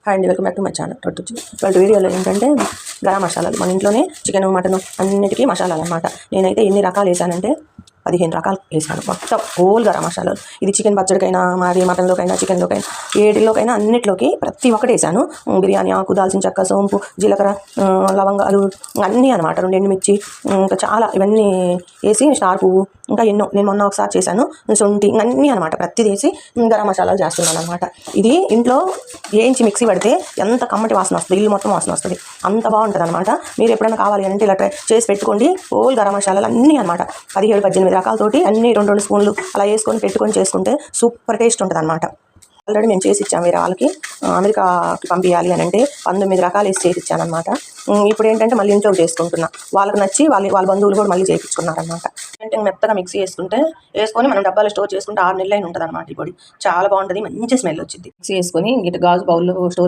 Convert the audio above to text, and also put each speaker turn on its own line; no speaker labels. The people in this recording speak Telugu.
హాయ్ అండి, welcome back to my channel. వాళ్ళ వీడియోలో ఏంటంటే గరం మసాలాలు. మన ఇంట్లోనే చికెన్ మటన్ అన్నిటికీ మసాలాలు అనమాట. నేనైతే ఎన్ని రకాలు వేసానంటే 15 రకాలు వేసాను. మొత్తం హోల్ గరం మసాలాలు. ఇది చికెన్ పచ్చడికైనా, మాది మటన్లోకైనా, చికెన్లోకైనా, ఏటిల్లోకైనా అన్నిట్లోకి ప్రతి ఒక్కటి వేసాను. బిర్యానీ ఆకు, దాల్చిన చెక్క, సోంపు, జీలకర్ర, లవంగాలు అన్నీ అనమాట. 2 ఎండుమిర్చి, ఇంకా చాలా ఇవన్నీ వేసి స్టార్ పువ్వు, ఇంకా ఎన్నో. నేను మొన్న ఒకసారి చేశాను. శొంఠి అన్నీ అనమాట. ప్రతిది వేసి గరం మసాలాలు చేస్తున్నాను అనమాట. ఇది ఇంట్లో వేయించి మిక్సీ పడితే ఎంత కమ్మటి వాసన వస్తుంది, ఇల్లు మొత్తం వాసన వస్తుంది. అంత బాగుంటుంది అనమాట. మీరు ఎప్పుడైనా కావాలి అంటే ఇలా ట్రై చేసి పెట్టుకోండి. హోల్ గరం మసాలాలు అన్నీ అనమాట. 17-18 రకాలతోటి అన్నీ 2 స్పూన్లు అలా వేసుకొని పెట్టుకొని చేసుకుంటే సూపర్ టేస్ట్ ఉంటుంది అనమాట. ఆల్రెడీ మేము చేసి ఇచ్చాము వేరే వాళ్ళకి. అమెరికాకి పంపించాలి అని అంటే 19 రకాలు వేసి చేసి ఇచ్చాను అనమాట. ఇప్పుడు ఏంటంటే మళ్ళీ ఇంట్లో చేసుకుంటున్నా. వాళ్ళకి నచ్చి వాళ్ళ బంధువులు కూడా మళ్ళీ చేయించుకున్నారనమాట. అంటే మెత్తగా మిక్సీ వేసుకొని మనం డబ్బాలో స్టోర్ చేసుకుంటే 6 నెలలు అయిన ఉంటుంది అనమాట. ఈ పొడి చాలా బాగుంటుంది, మంచి స్మెల్ వచ్చింది. మిక్సీ వేసుకొని ఇటు గాజు బౌల్లో స్టోర్